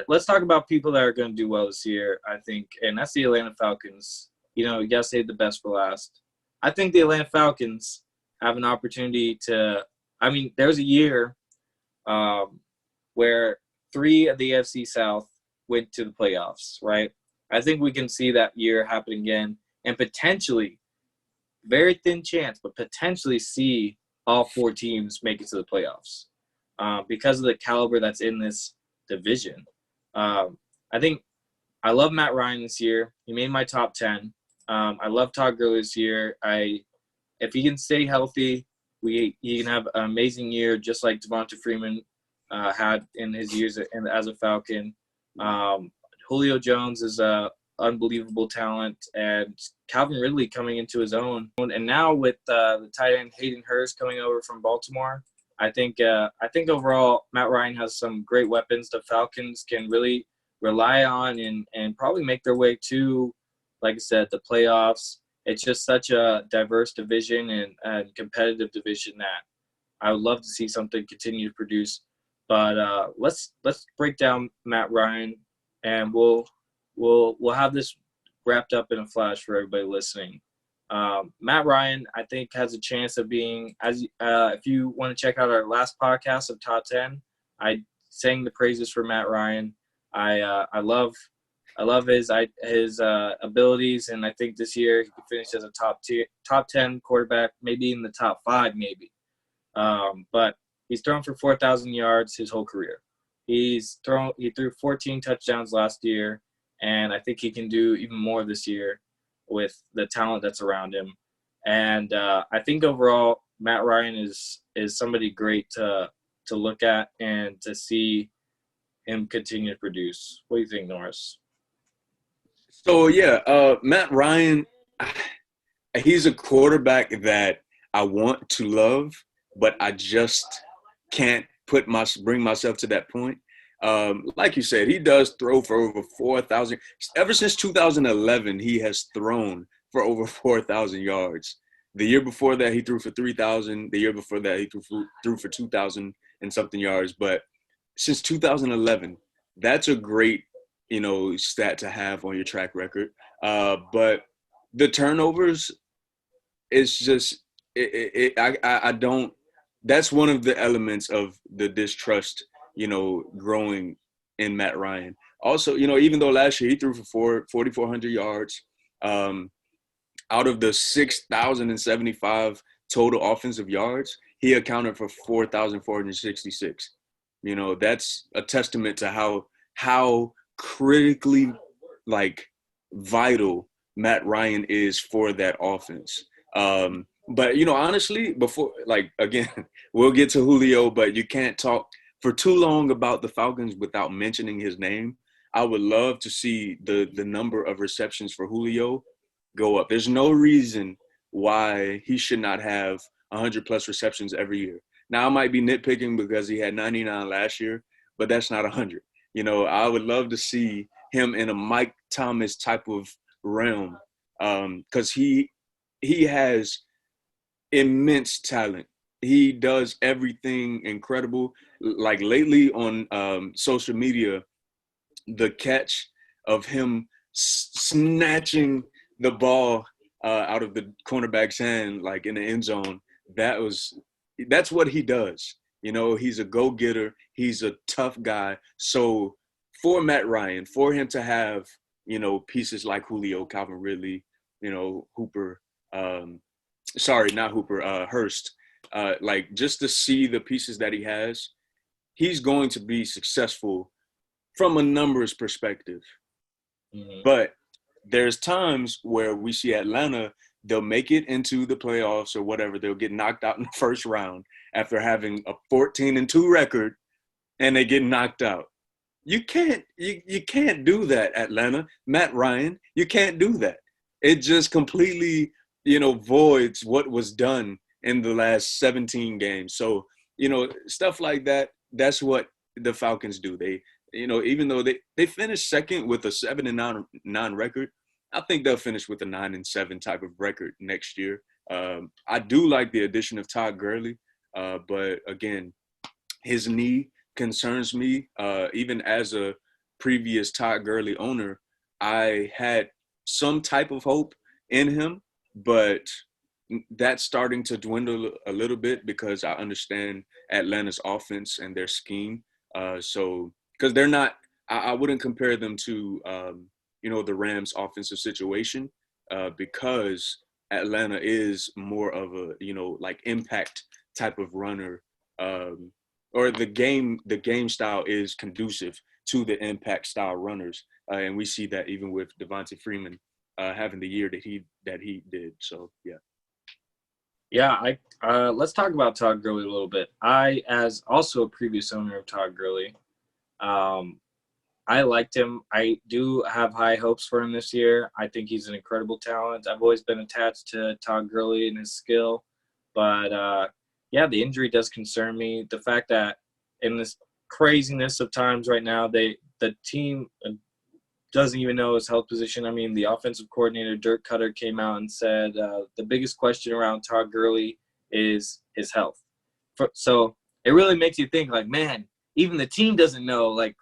let's talk about people that are going to do well this year, I think, and that's the Atlanta Falcons. You got to save the best for last. I think the Atlanta Falcons have an opportunity to – I mean, there's a year where 3 of the NFC South went to the playoffs, right? I think we can see that year happen again and potentially, very thin chance, but potentially see all 4 teams make it to the playoffs because of the caliber that's in this division. I think I love Matt Ryan this year. He made my top 10. I love Todd Gurley this year. If he can stay healthy, he can have an amazing year, just like Devonta Freeman had in his years as a Falcon. Julio Jones is a unbelievable talent, and Calvin Ridley coming into his own. And now with the tight end Hayden Hurst coming over from Baltimore, I think overall Matt Ryan has some great weapons the Falcons can really rely on and probably make their way to, like I said, the playoffs. It's just such a diverse division and competitive division that I would love to see something continue to produce. But let's break down Matt Ryan, and we'll have this wrapped up in a flash for everybody listening. Matt Ryan, I think, has a chance of being, if you want to check out our last podcast of Top 10, I sang the praises for Matt Ryan. I love his abilities, and I think this year he could finish as a top 10 quarterback, maybe in the top 5, maybe. But he's thrown for 4,000 yards his whole career. He threw 14 touchdowns last year, and I think he can do even more this year with the talent that's around him. And I think overall Matt Ryan is somebody great to look at and to see him continue to produce. What do you think, Norris? So, Matt Ryan, he's a quarterback that I want to love, but I just can't bring myself to that point. Like you said, he does throw for over 4,000. Ever since 2011, he has thrown for over 4,000 yards. The year before that, he threw for 3,000. The year before that, he threw for 2,000 and something yards. But since 2011, that's a great, stat to have on your track record. But the turnovers, it's just, I don't. That's one of the elements of the distrust, growing in Matt Ryan. Also, even though last year he threw for 4,400 yards, out of the 6,075 total offensive yards, he accounted for 4,466. That's a testament to how critically, vital Matt Ryan is for that offense. But, honestly, before, again, we'll get to Julio, but you can't talk for too long about the Falcons without mentioning his name. I would love to see the number of receptions for Julio go up. There's no reason why he should not have 100-plus receptions every year. Now, I might be nitpicking because he had 99 last year, but that's not 100. I would love to see him in a Mike Thomas type of realm because he has immense talent. He does everything incredible. Like lately on social media, the catch of him snatching the ball out of the cornerback's hand, in the end zone, that's what he does. He's a go-getter. He's a tough guy. So for Matt Ryan, for him to have, pieces like Julio, Calvin Ridley, Hooper, Hurst, just to see the pieces that he has, he's going to be successful from a numbers perspective. Mm-hmm. But there's times where we see Atlanta, they'll make it into the playoffs or whatever. They'll get knocked out in the first round after having a 14-2 record, and they get knocked out. You can't do that, Atlanta. Matt Ryan, you can't do that. It just completely, voids what was done in the last 17 games. So, stuff like that, that's what the Falcons do. They, even though they finished second with a 7-9 record, I think they'll finish with a 9-7 type of record next year. I do like the addition of Todd Gurley, but again, his knee concerns me. Even as a previous Todd Gurley owner, I had some type of hope in him, but that's starting to dwindle a little bit because I understand Atlanta's offense and their scheme. So because they're not, I wouldn't compare them to, the Rams' offensive situation because Atlanta is more of a, like impact type of runner, or the game style is conducive to the impact style runners. And we see that even with Devontae Freeman having the year that he did. So, yeah. Yeah, let's talk about Todd Gurley a little bit. I, as also a previous owner of Todd Gurley, I liked him. I do have high hopes for him this year. I think he's an incredible talent. I've always been attached to Todd Gurley and his skill. But, the injury does concern me. The fact that in this craziness of times right now, the team doesn't even know his health position. I mean, the offensive coordinator, Dirk Cutter, came out and said the biggest question around Todd Gurley is his health. So it really makes you think, like, man, even the team doesn't know, like,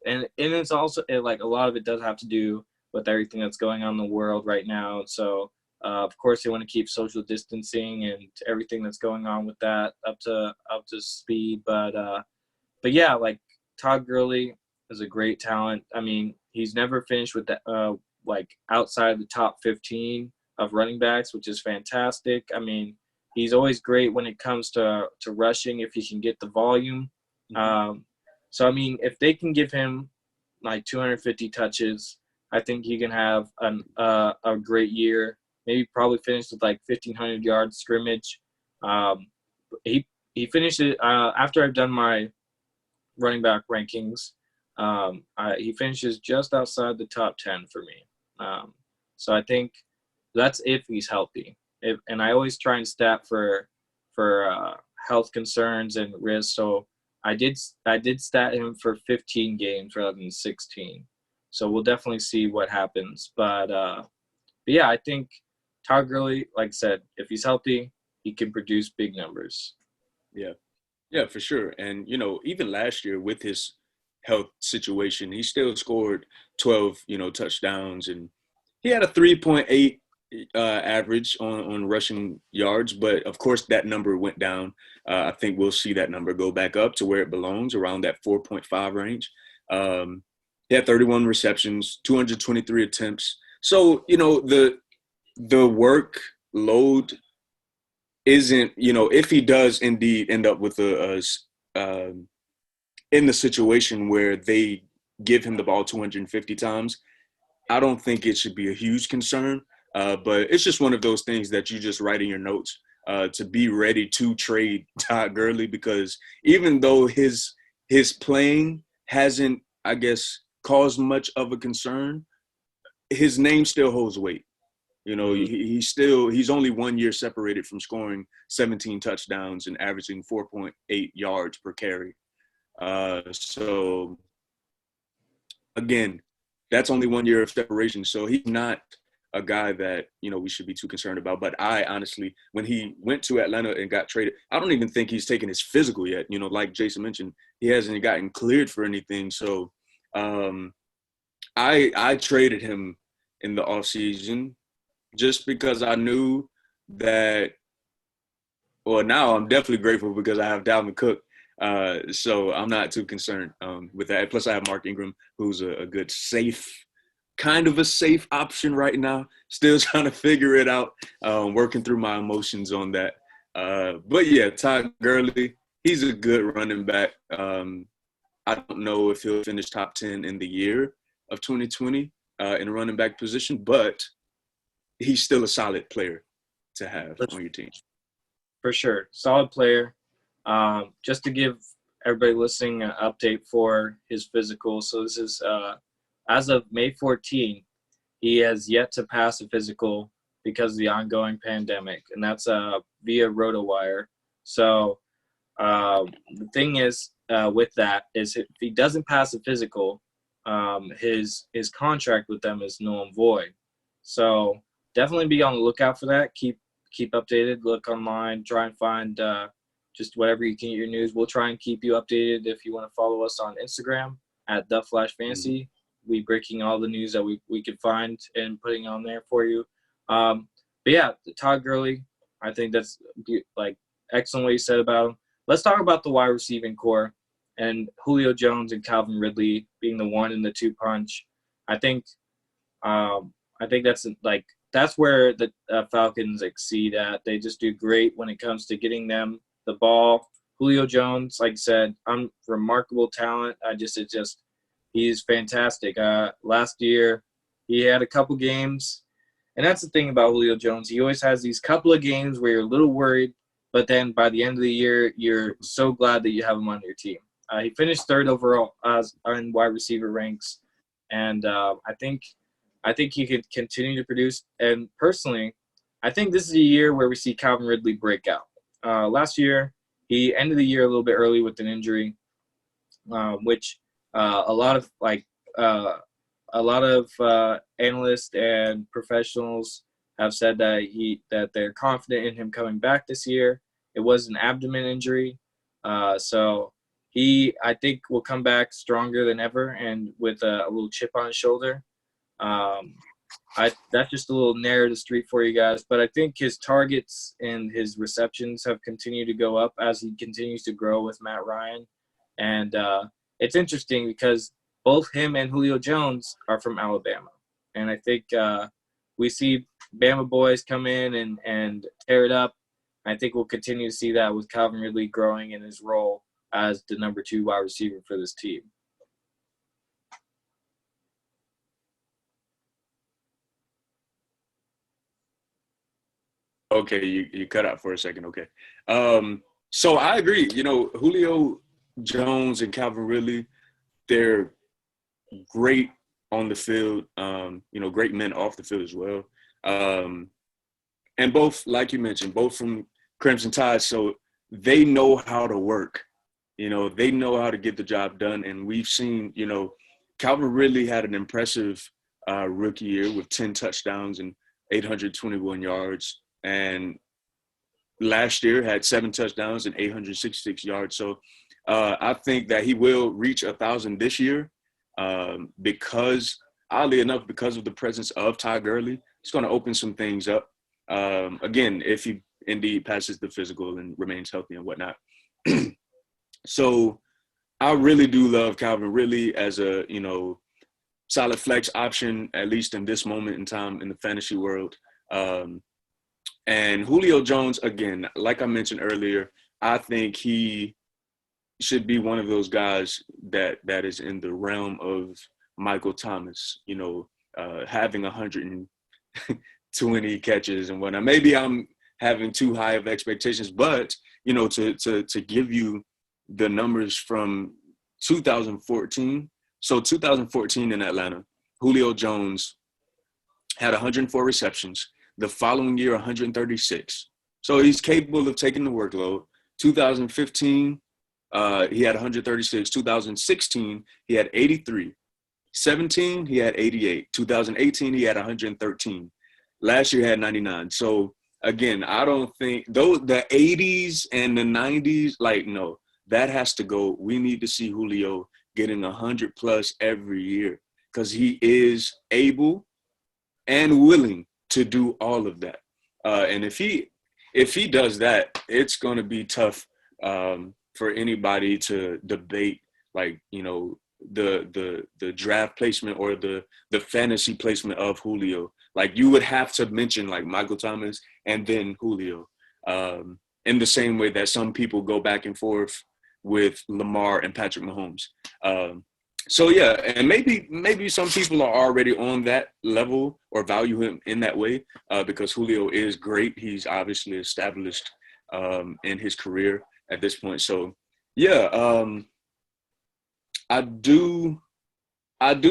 and it's also, like, a lot of it does have to do with everything that's going on in the world right now. So, of course, they want to keep social distancing and everything that's going on with that up to speed. But yeah, like, Todd Gurley is a great talent. I mean, he's never finished with that, like, outside the top 15 of running backs, which is fantastic. I mean, he's always great when it comes to rushing if he can get the volume. So, I mean, if they can give him like 250 touches, I think he can have a great year. Maybe probably finish with like 1,500 yards scrimmage. He finished it after I've done my running back rankings. He finishes just outside the top 10 for me. So I think that's if he's healthy. And I always try and stat for health concerns and risks. So I did stat him for 15 games rather than 16. So we'll definitely see what happens. But yeah, I think Todd Gurley, like I said, if he's healthy, he can produce big numbers. Yeah, for sure. And, even last year with his health situation, he still scored 12, touchdowns, and he had a 3.8 average on rushing yards. But of course, that number went down. I think we'll see that number go back up to where it belongs, around that 4.5 range. He had 31 receptions, 223 attempts. So, the workload isn't, if he does indeed end up with in the situation where they give him the ball 250 times, I don't think it should be a huge concern. But it's just one of those things that you just write in your notes to be ready to trade Todd Gurley, because even though his playing hasn't, I guess, caused much of a concern, his name still holds weight. He's only 1 year separated from scoring 17 touchdowns and averaging 4.8 yards per carry. So again, that's only 1 year of separation. So he's not a guy that, we should be too concerned about. But I honestly, when he went to Atlanta and got traded, I don't even think he's taken his physical yet. Like Jason mentioned, he hasn't gotten cleared for anything. So I traded him in the offseason just because I knew that, well, now I'm definitely grateful because I have Dalvin Cook. So I'm not too concerned with that. Plus I have Mark Ingram, who's a good kind of a safe option right now. Still trying to figure it out, working through my emotions on that. But yeah, Todd Gurley, he's a good running back. I don't know if he'll finish top 10 in the year of 2020 in a running back position, but he's still a solid player to have on your team. For sure. Solid player. Just to give everybody listening an update for his physical. So this is as of May 14th, he has yet to pass a physical because of the ongoing pandemic, and that's via RotoWire. So the thing is with that is if he doesn't pass a physical, his contract with them is null and void. So definitely be on the lookout for that. Keep updated. Look online. Try and find just whatever you can get your news. We'll try and keep you updated if you want to follow us on Instagram at The Flash Fantasy. We breaking all the news that we could find and putting on there for you. But yeah, Todd Gurley, I think that's like excellent what you said about him. Let's talk about the wide receiving core and Julio Jones and Calvin Ridley being the 1 and the 2 punch. I think that's where the Falcons exceed at. They just do great when it comes to getting them the ball. Julio Jones, like I said, remarkable talent. He's fantastic. Last year, he had a couple games, and that's the thing about Julio Jones. He always has these couple of games where you're a little worried, but then by the end of the year, you're so glad that you have him on your team. He finished 3rd overall in wide receiver ranks, and I think he could continue to produce. And personally, I think this is a year where we see Calvin Ridley break out. Last year, he ended the year a little bit early with an injury, which a lot of analysts and professionals have said that they're confident in him coming back this year. It was an abdomen injury, so I think will come back stronger than ever and with a little chip on his shoulder. That's just a little narrow the street for you guys, but I think his targets and his receptions have continued to go up as he continues to grow with Matt Ryan. And it's interesting because both him and Julio Jones are from Alabama. And I think we see Bama boys come in and tear it up. I think we'll continue to see that with Calvin Ridley growing in his role as the number 2 wide receiver for this team. Okay, you cut out for a second. Okay. So I agree. Julio Jones and Calvin Ridley, they're great on the field, great men off the field as well. And both, like you mentioned, both from Crimson Tide, so they know how to work. They know how to get the job done. And we've seen, Calvin Ridley had an impressive rookie year with 10 touchdowns and 821 yards. And last year had 7 touchdowns and 866 yards. So I think that he will reach 1,000 this year because, oddly enough, because of the presence of Todd Gurley, it's going to open some things up. Again, if he indeed passes the physical and remains healthy and whatnot. So I really do love Calvin Ridley as a, solid flex option, at least in this moment in time in the fantasy world. And Julio Jones, again, like I mentioned earlier, I think he should be one of those guys that is in the realm of Michael Thomas, having 120 catches and whatnot. Maybe I'm having too high of expectations, but, to give you the numbers from 2014. So 2014 in Atlanta, Julio Jones had 104 receptions. The following year, 136. So he's capable of taking the workload. 2015, he had 136. 2016, he had 83. 17, he had 88. 2018, he had 113. Last year, he had 99. So, again, I don't think the 80s and the 90s, no, that has to go. We need to see Julio getting 100+ every year because he is able and willing to do all of that. And if he does that, it's going to be tough for anybody to debate, the draft placement or the fantasy placement of Julio. You would have to mention Michael Thomas and then Julio in the same way that some people go back and forth with Lamar and Patrick Mahomes. So, yeah, and maybe some people are already on that level or value him in that way because Julio is great. He's obviously established in his career at this point. So, yeah, I do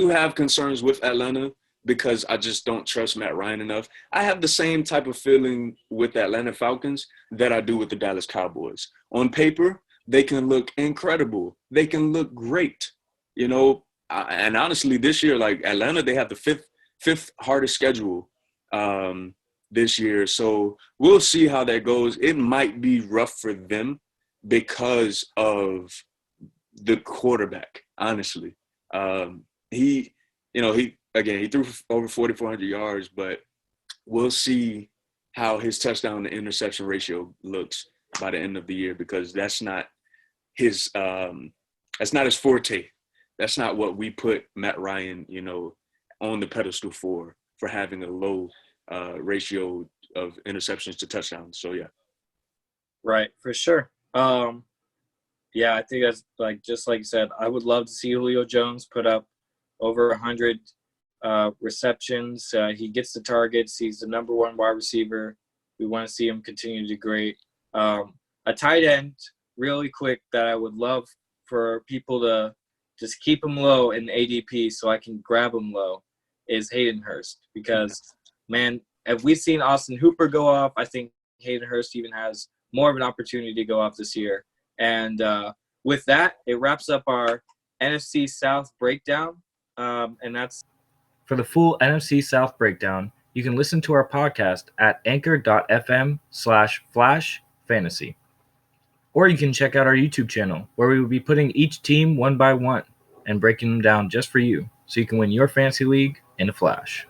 have concerns with Atlanta because I just don't trust Matt Ryan enough. I have the same type of feeling with the Atlanta Falcons that I do with the Dallas Cowboys. On paper, they can look incredible. They can look great. And honestly, this year, Atlanta, they have the fifth hardest schedule this year. So we'll see how that goes. It might be rough for them because of the quarterback, honestly. He threw for over 4,400 yards, but we'll see how his touchdown to interception ratio looks by the end of the year, because that's not his forte. That's not what we put Matt Ryan, on the pedestal for having a low ratio of interceptions to touchdowns. So yeah. Right, for sure. Yeah, I think that's just like you said, I would love to see Julio Jones put up over 100 receptions. He gets the targets. He's the number one wide receiver. We want to see him continue to do great. A tight end, really quick, that I would love for people to just keep him low in ADP so I can grab him low, is Hayden Hurst. Because, man, if we've seen Austin Hooper go off, I think Hayden Hurst even has more of an opportunity to go off this year. And with that, it wraps up our NFC South breakdown. And that's for the full NFC South breakdown. You can listen to our podcast at anchor.fm/flashfantasy. Or you can check out our YouTube channel, where we will be putting each team one by one and breaking them down just for you, so you can win your fantasy league in a flash.